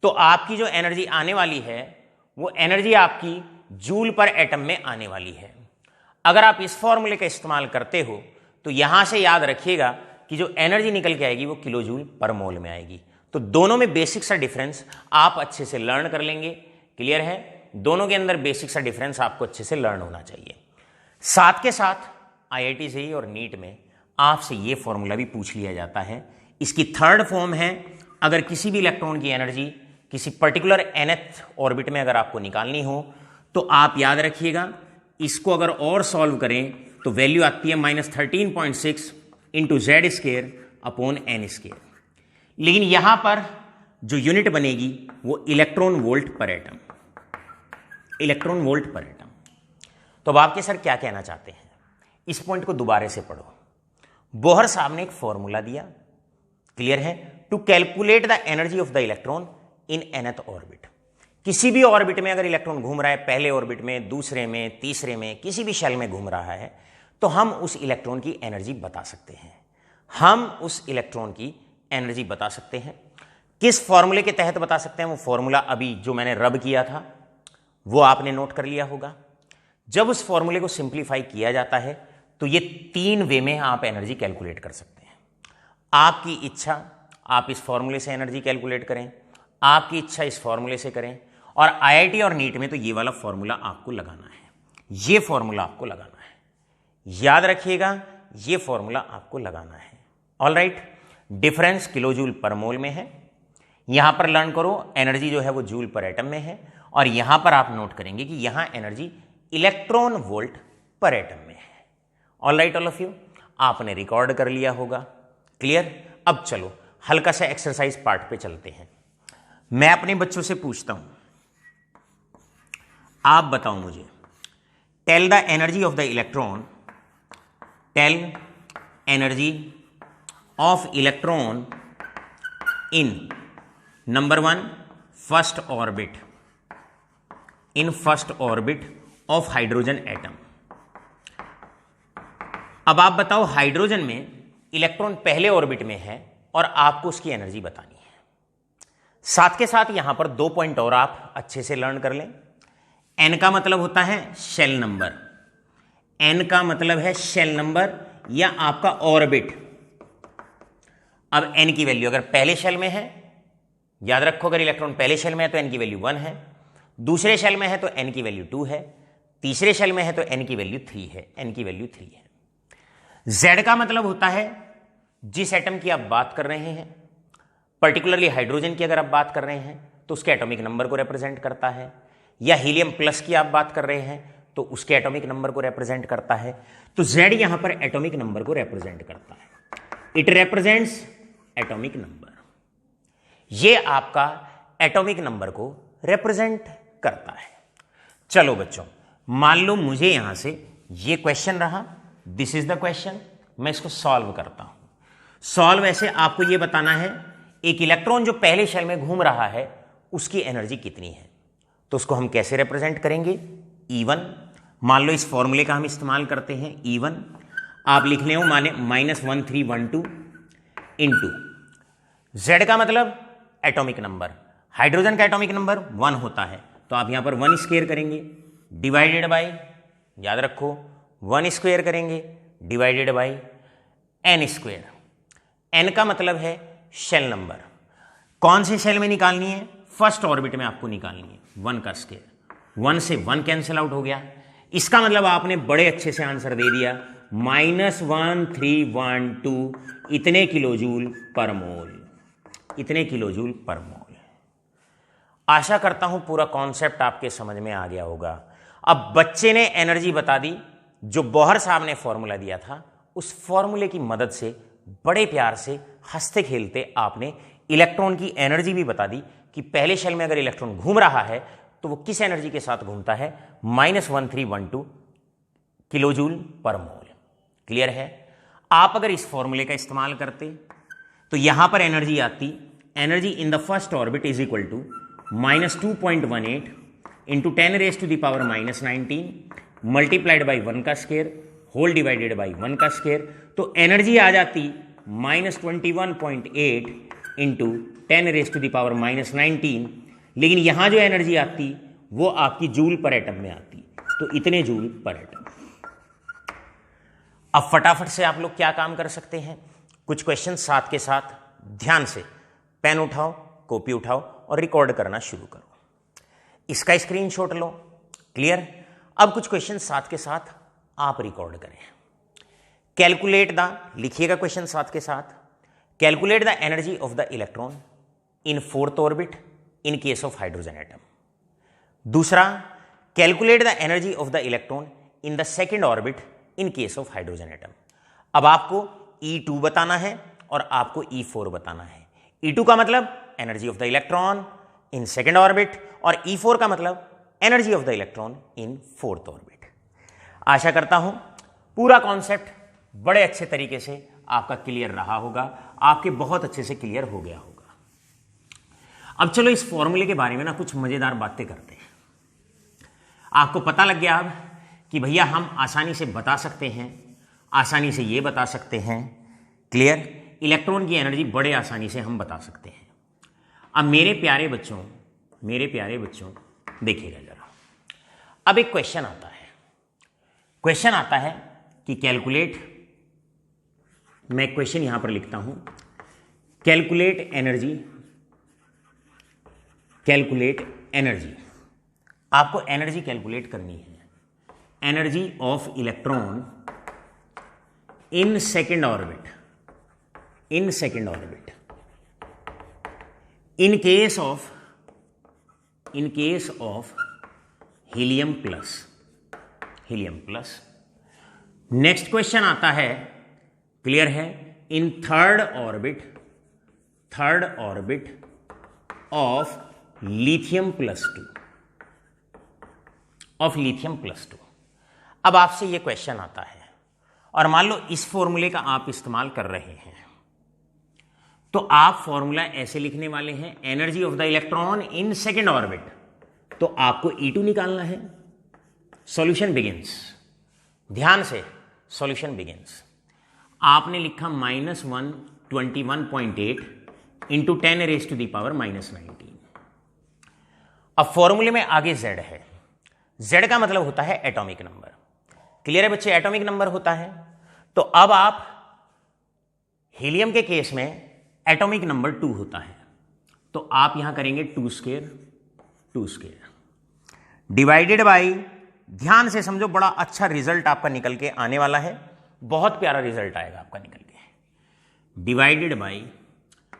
तो आपकी जो एनर्जी आने वाली है वो एनर्जी आपकी जूल पर एटम में आने वाली है। अगर आप इस फॉर्मूले का इस्तेमाल करते हो तो यहां से याद रखिएगा कि जो एनर्जी निकल के आएगी वो किलो जूल पर मोल में आएगी। तो दोनों में बेसिक सा डिफरेंस आप अच्छे से लर्न कर लेंगे। क्लियर है? दोनों के अंदर बेसिक सा डिफरेंस आपको अच्छे से लर्न होना चाहिए। साथ के साथ आईआईटी से ही और नीट में आपसे ये फॉर्मूला भी पूछ लिया जाता है। इसकी थर्ड फॉर्म है, अगर किसी भी इलेक्ट्रॉन की एनर्जी किसी पर्टिकुलर nth ऑर्बिट में अगर आपको निकालनी हो तो आप याद रखिएगा, इसको अगर और सॉल्व करें तो वैल्यू आती है -13.6 into Z square upon n square. लेकिन यहां पर जो यूनिट बनेगी वो electron volt per atom, electron volt per atom. तो अब आपके सर क्या कहना चाहते हैं, इस पॉइंट को दोबारा से पढ़ो। बोहर साहब ने एक फॉर्मूला दिया, क्लियर है, to calculate the energy of the electron in nth orbit. किसी भी ऑर्बिट में अगर इलेक्ट्रॉन घूम रहा है, पहले ऑर्बिट में, दूसरे में, तीसरे में, किसी भी शेल में घूम रहा है, तो हम उस इलेक्ट्रॉन की एनर्जी बता सकते हैं। हम उस इलेक्ट्रॉन की एनर्जी बता सकते हैं। किस फॉर्मूले के तहत बता सकते हैं? वो फॉर्मूला अभी जो मैंने रब किया था वो आपने नोट कर लिया होगा। जब उस फॉर्मूले को सिंप्लीफाई किया जाता है तो ये तीन वे में आप एनर्जी कैलकुलेट कर सकते हैं। आपकी इच्छा, आप इस फॉर्मूले से एनर्जी कैलकुलेट करें, आपकी इच्छा इस फॉर्मूले से करें, और आईआईटी और नीट में तो ये वाला फॉर्मूला आपको लगाना है, ये फॉर्मूला आपको लगाना है। याद रखिएगा, ये फॉर्मूला आपको लगाना है। ऑलराइट, डिफरेंस किलो जूल पर मोल में है। यहां पर लर्न करो, एनर्जी जो है वो जूल पर एटम में है, और यहां पर आप नोट करेंगे कि यहां energy electron volt per atom में है। ऑलराइट ऑल ऑफ यू, आपने रिकॉर्ड कर लिया होगा। क्लियर? अब चलो हल्का सा एक्सरसाइज पार्ट पे चलते हैं। मैं अपने बच्चों से पूछता हूं, आप बताओ मुझे, tell the energy of the electron, tell energy of electron in number 1 first orbit, in first orbit of hydrogen atom. अब आप बताओ, हाइड्रोजन में इलेक्ट्रॉन पहले ऑर्बिट में है और आपको उसकी एनर्जी बतानी है। साथ के साथ यहां पर 2 पॉइंट और आप अच्छे से लर्न कर लें। एन का मतलब होता है शेल नंबर, एन का मतलब है शेल नंबर या आपका ऑर्बिट। अब एन की वैल्यू अगर पहले शेल में है, याद रखो, अगर इलेक्ट्रॉन पहले शेल में है तो एन की वैल्यू 1 है, दूसरे शेल में है तो एन की वैल्यू 2 है, तीसरे शेल में है तो एन की वैल्यू 3 है, एन की वैल्यू 3 है। जेड का मतलब होता है जिस एटम की आप बात कर रहे हैं, पर्टिकुलरली हाइड्रोजन की अगर आप बात कर रहे हैं तो उसके एटॉमिक नंबर को रिप्रेजेंट करता है, या हीलियम प्लस की आप बात कर रहे हैं तो उसके एटॉमिक नंबर को रिप्रेजेंट करता है। तो जेड यहां पर एटॉमिक नंबर को रिप्रेजेंट करता है, इट रिप्रेजेंट्स एटॉमिक नंबर। ये आपका एटॉमिक नंबर को रिप्रेजेंट करता है। चलो बच्चों, मान लो मुझे यहां से ये क्वेश्चन रहा, दिस इज द क्वेश्चन, मैं इसको सॉल्व करता हूं। सॉल्व ऐसे आपको ये बताना है एक इलेक्ट्रॉन जो पहले शेल में घूम रहा है उसकी एनर्जी कितनी है, तो उसको हम कैसे रिप्रेजेंट करेंगे, E1। मान लो इस फॉर्मूले का हम इस्तेमाल करते हैं, E1 आप लिख ले माने -1312 इंटू Z का मतलब एटॉमिक नंबर, हाइड्रोजन का एटॉमिक नंबर 1 होता है तो आप यहां पर 1 स्क्वायर करेंगे, डिवाइडेड बाय, याद रखो 1 स्क्वायर करेंगे divided by n square. n का मतलब है शेल नंबर, कौन से शेल में निकालनी है, फर्स्ट ऑर्बिट में आपको निकालनी है। 1 का स्क्वायर, 1 से 1 कैंसिल आउट हो गया, इसका मतलब आपने बड़े अच्छे से आंसर दे दिया, -1312 इतने किलोजूल पर मोल, इतने किलोजूल पर मोल। आशा करता हूं पूरा कॉन्सेप्ट आपके समझ में आ गया होगा। अब बच्चे ने एनर्जी बता दी, जो बोहर साहब ने फॉर्मूला दिया था उस फॉर्मूले की मदद से बड़े प्यार से हंसते खेलते आपने इलेक्ट्रॉन की एनर्जी भी बता दी कि पहले शेल में अगर इलेक्ट्रॉन घूम रहा है तो वो किस एनर्जी के साथ घूमता है, -1312 किलोजूल पर मोल। क्लियर है? आप अगर इस फॉर्मूले का इस्तेमाल करते तो यहां पर एनर्जी आती, energy in the first orbit is equal to -2.18 into 10⁻⁻19 multiplied by 1 का स्क्वायर होल डिवाइडेड बाई 1 का स्क्वायर, तो एनर्जी आ जाती -21.8 इंटू 10⁻⁻19। लेकिन यहां जो एनर्जी आती वो आपकी जूल पर एटम में आती, तो इतने जूल पर एटम। अब फटाफट से आप लोग क्या काम कर सकते हैं, कुछ क्वेश्चन साथ के साथ ध्यान से पेन उठाओ, कॉपी उठाओ और रिकॉर्ड करना शुरू करो। इसका स्क्रीनशॉट लो। क्लियर? अब कुछ क्वेश्चन साथ के साथ आप रिकॉर्ड करें। कैलकुलेट द, लिखिएगा क्वेश्चन साथ के साथ, calculate the energy of the electron in fourth orbit in case of hydrogen atom. दूसरा, calculate the energy of the electron in the second orbit in case of hydrogen atom. अब आपको E2 बताना है और आपको E4 बताना है। E2 का मतलब energy of the electron in second orbit और E4 का मतलब energy of the electron in fourth orbit. आशा करता हूं पूरा कॉन्सेप्ट बड़े अच्छे तरीके से आपका क्लियर रहा होगा, आपके बहुत अच्छे से क्लियर हो गया होगा। अब चलो इस फॉर्मूले के बारे में ना कुछ मजेदार बातें करते हैं। आपको पता लग गया अब कि भैया हम आसानी से बता सकते हैं, आसानी से ये बता सकते हैं, क्लियर, इलेक्ट्रॉन की एनर्जी बड़े आसानी से हम बता सकते हैं। अब मेरे प्यारे बच्चों देखिएगा जरा, अब एक क्वेश्चन आता है, क्वेश्चन आता है कि कैलकुलेट, मैं क्वेश्चन यहां पर लिखता हूं, कैलकुलेट एनर्जी, कैलकुलेट एनर्जी, आपको एनर्जी कैलकुलेट करनी है, energy of electron in second orbit, in second orbit in case of helium plus, helium plus. Next question आता है, क्लियर है, इन third orbit of lithium plus 2, of lithium plus 2। अब आपसे यह क्वेश्चन आता है और मान लो इस फॉर्मूले का आप इस्तेमाल कर रहे हैं, तो आप फॉर्मूला ऐसे लिखने वाले हैं, energy of the electron in second orbit, तो आपको E2 निकालना है। सॉल्यूशन बिगिंस, ध्यान से, सॉल्यूशन बिगिंस। आपने लिखा -121.8 इंटू 10⁻⁻⁻19। अब फॉर्मूले में आगे z है। z का मतलब होता है एटॉमिक नंबर। क्लियर है बच्चे? एटॉमिक नंबर होता है। तो अब आप हीलियम के केस में एटॉमिक नंबर 2 होता है, तो आप यहां करेंगे 2 स्क्वायर डिवाइडेड बाई, ध्यान से समझो, बड़ा अच्छा रिजल्ट आपका निकल के आने वाला है, बहुत प्यारा रिजल्ट आएगा आपका निकल के, डिवाइडेड बाई,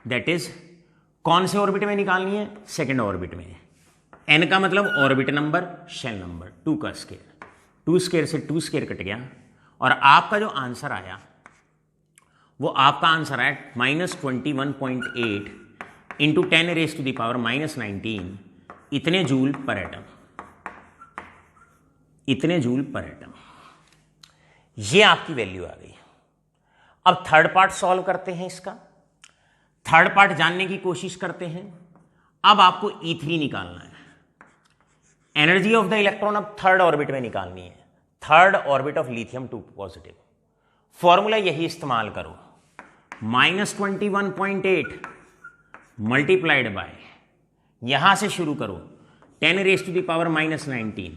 दैट इज कौन से ऑर्बिट में निकालनी है? सेकेंड ऑर्बिट में। n का मतलब ऑर्बिट नंबर, शेल नंबर, 2 का स्क्वायर, 2 स्क्वायर से 2 स्क्वायर कट गया, और आपका जो आंसर आया वो आपका आंसर आया -21.8 इंटू 10⁻⁻19 इतने जूल पर एटम, इतने जूल पर एटम। ये आपकी वैल्यू आ गई। अब थर्ड पार्ट सॉल्व करते हैं इसका, थर्ड पार्ट जानने की कोशिश करते हैं। अब आपको E3 निकालना है, एनर्जी ऑफ द इलेक्ट्रॉन अब थर्ड ऑर्बिट में निकालनी है, third orbit of lithium 2 positive. Formula यही इस्तेमाल करो, -21.8 मल्टीप्लाइड बाय, यहां से शुरू करो 10⁻⁻19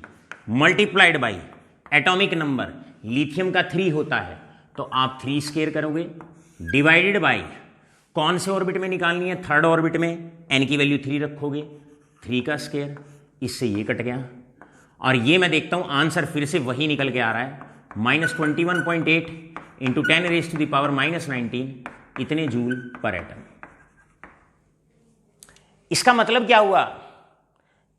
multiplied by atomic number, lithium का 3 होता है तो आप 3 स्क्वायर करोगे, डिवाइडेड बाई कौन से ऑर्बिट में निकालनी है? थर्ड ऑर्बिट में। n की वैल्यू 3 रखोगे, 3 का स्क्वायर, इससे ये कट गया, और ये मैं देखता हूं आंसर फिर से वही निकल के आ रहा है, -21.8 इंटू 10⁻⁻19 इतने जूल पर एटम। इसका मतलब क्या हुआ?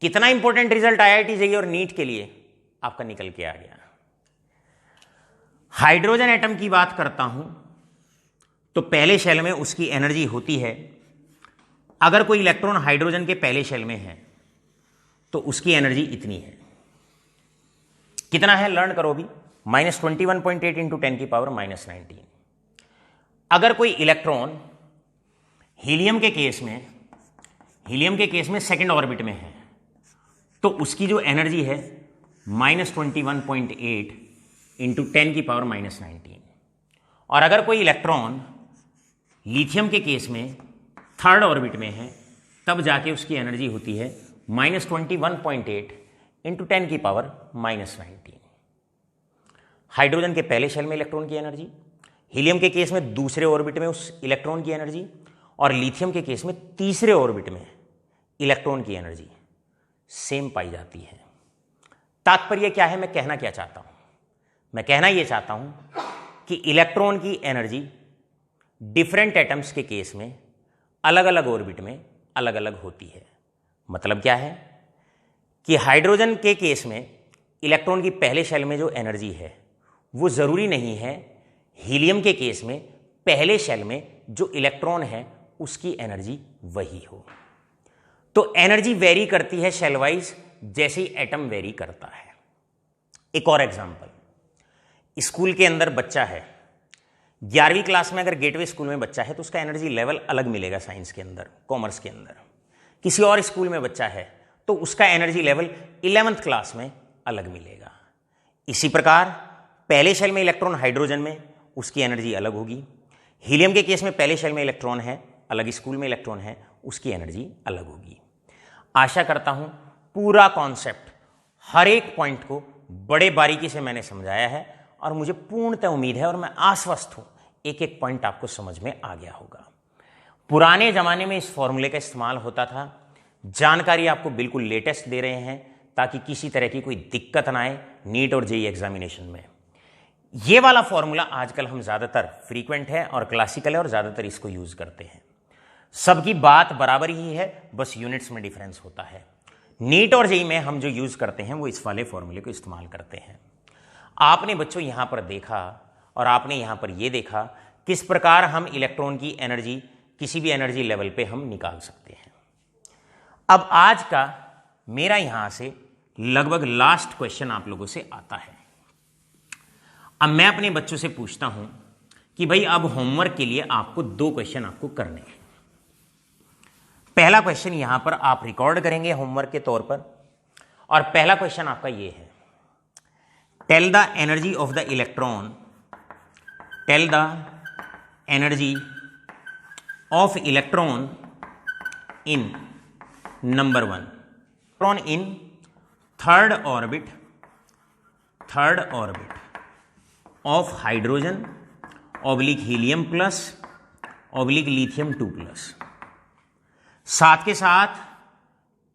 कितना इंपॉर्टेंट रिजल्ट IIT JEE और नीट के लिए आपका निकल के आ गया। हाइड्रोजन एटम की बात करता हूं तो पहले शेल में उसकी एनर्जी होती है, अगर कोई इलेक्ट्रॉन हाइड्रोजन के पहले शेल में है तो उसकी एनर्जी इतनी है। कितना है? लर्न करो भी, -21.8 इंटू 10⁻⁻19। अगर कोई इलेक्ट्रॉन हीलियम के केस में सेकेंड ऑर्बिट में है तो उसकी जो एनर्जी है -21.8 इंटू 10⁻⁻19। और अगर कोई इलेक्ट्रॉन लिथियम के केस में थर्ड ऑर्बिट में है तब जाके उसकी एनर्जी होती है -21.8 इंटू 10⁻⁻19। हाइड्रोजन के पहले शेल में इलेक्ट्रॉन की एनर्जी, हीलियम के केस में दूसरे ऑर्बिट में उस इलेक्ट्रॉन की एनर्जी, और लिथियम के केस में तीसरे ऑर्बिट में इलेक्ट्रॉन की एनर्जी सेम पाई जाती है। तात्पर्य क्या है? मैं कहना क्या चाहता हूं? मैं कहना यह चाहता हूं कि इलेक्ट्रॉन की एनर्जी डिफरेंट एटम्स के केस में अलग अलग ऑर्बिट में अलग अलग होती है। मतलब क्या है कि हाइड्रोजन के केस में इलेक्ट्रॉन की पहले शेल में जो एनर्जी है वो जरूरी नहीं है हीलियम के केस में पहले शेल में जो इलेक्ट्रॉन है उसकी एनर्जी वही हो। तो एनर्जी वेरी करती है शेल वाइज, जैसे ही एटम वेरी करता है। एक और एग्जांपल, स्कूल के अंदर बच्चा है, 11वीं क्लास में अगर गेटवे स्कूल में बच्चा है तो उसका एनर्जी लेवल अलग मिलेगा, साइंस के अंदर, कॉमर्स के अंदर। किसी और स्कूल में बच्चा है तो उसका एनर्जी लेवल 11th क्लास में अलग मिलेगा। इसी प्रकार पहले शेल में इलेक्ट्रॉन हाइड्रोजन में, उसकी एनर्जी अलग होगी। हीलियम के केस में पहले शेल में इलेक्ट्रॉन है, अलग स्कूल में इलेक्ट्रॉन है, उसकी एनर्जी अलग होगी। आशा करता हूं पूरा कॉन्सेप्ट, हर एक पॉइंट को बड़े बारीकी से मैंने समझाया है, और मुझे पूर्णतः उम्मीद है और मैं आश्वस्त हूं एक एक पॉइंट आपको समझ में आ गया होगा। पुराने जमाने में इस फॉर्मूले का इस्तेमाल होता था, जानकारी आपको बिल्कुल लेटेस्ट दे रहे हैं ताकि किसी तरह की कोई दिक्कत ना आए नीट और जेईई एग्जामिनेशन में। ये वाला फॉर्मूला आजकल हम ज़्यादातर फ्रीक्वेंट है और क्लासिकल है और ज़्यादातर इसको यूज़ करते हैं। सबकी बात बराबर ही है, बस यूनिट्स में डिफरेंस होता है। नीट और जेईई में हम जो यूज़ करते हैं वो इस वाले फॉर्मूले को इस्तेमाल करते हैं। आपने बच्चों यहाँ पर देखा और आपने यहाँ पर ये देखा किस प्रकार हम इलेक्ट्रॉन की एनर्जी किसी भी एनर्जी लेवल पे हम निकाल सकते हैं। अब आज का मेरा यहाँ से लगभग लास्ट क्वेश्चन आप लोगों से आता है। अब मैं अपने बच्चों से पूछता हूं कि भाई अब होमवर्क के लिए आपको 2 क्वेश्चन आपको करने हैं। पहला क्वेश्चन यहां पर आप रिकॉर्ड करेंगे होमवर्क के तौर पर, और पहला क्वेश्चन आपका ये है, tell the energy of the electron, tell the energy of electron in number 1, electron in third orbit of hydrogen oblique helium plus oblique lithium 2+, साथ के साथ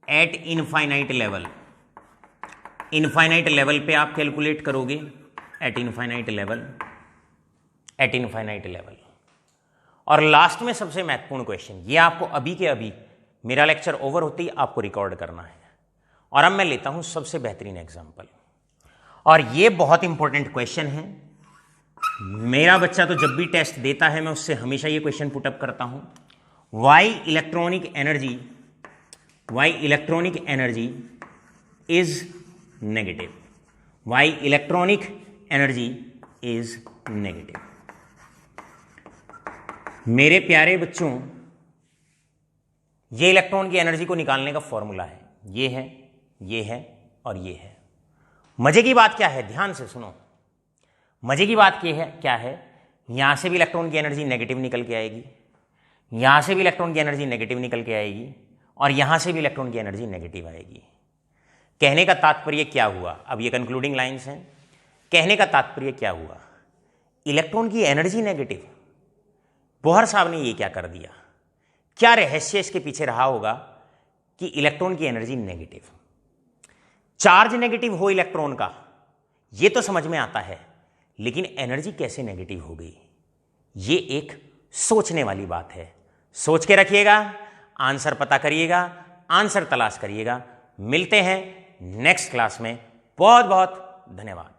at infinite level, infinite level पे आप कैलकुलेट करोगे, एट इनफाइनाइट लेवल। और लास्ट में सबसे महत्वपूर्ण क्वेश्चन, ये आपको अभी के अभी मेरा लेक्चर ओवर होते ही आपको रिकॉर्ड करना है। और अब मैं लेता हूं सबसे बेहतरीन एग्जांपल, और ये बहुत इंपॉर्टेंट क्वेश्चन है। मेरा बच्चा तो जब भी टेस्ट देता है मैं उससे हमेशा ये क्वेश्चन पुटअप करता हूं, why electronic energy is negative, why electronic energy is negative. मेरे प्यारे बच्चों, ये इलेक्ट्रॉन की एनर्जी को निकालने का फॉर्मूला है, ये है और ये है। मजे की बात क्या है, ध्यान से सुनो, मजे की बात क्या है, यहां से भी इलेक्ट्रॉन की एनर्जी नेगेटिव निकल के आएगी, यहां से भी इलेक्ट्रॉन की एनर्जी नेगेटिव निकल के आएगी, और यहां से भी इलेक्ट्रॉन की एनर्जी नेगेटिव आएगी। कहने का तात्पर्य क्या हुआ, अब ये कंक्लूडिंग लाइंस हैं, कहने का तात्पर्य क्या हुआ, इलेक्ट्रॉन की एनर्जी नेगेटिव। बोहर साहब ने ये क्या कर दिया, क्या रहस्य इसके पीछे रहा होगा कि इलेक्ट्रॉन की एनर्जी नेगेटिव, चार्ज नेगेटिव हो इलेक्ट्रॉन का, ये तो समझ में आता है, लेकिन एनर्जी कैसे नेगेटिव हो गई, ये एक सोचने वाली बात है। सोच के रखिएगा, आंसर पता करिएगा, आंसर तलाश करिएगा। मिलते हैं नेक्स्ट क्लास में। बहुत बहुत धन्यवाद।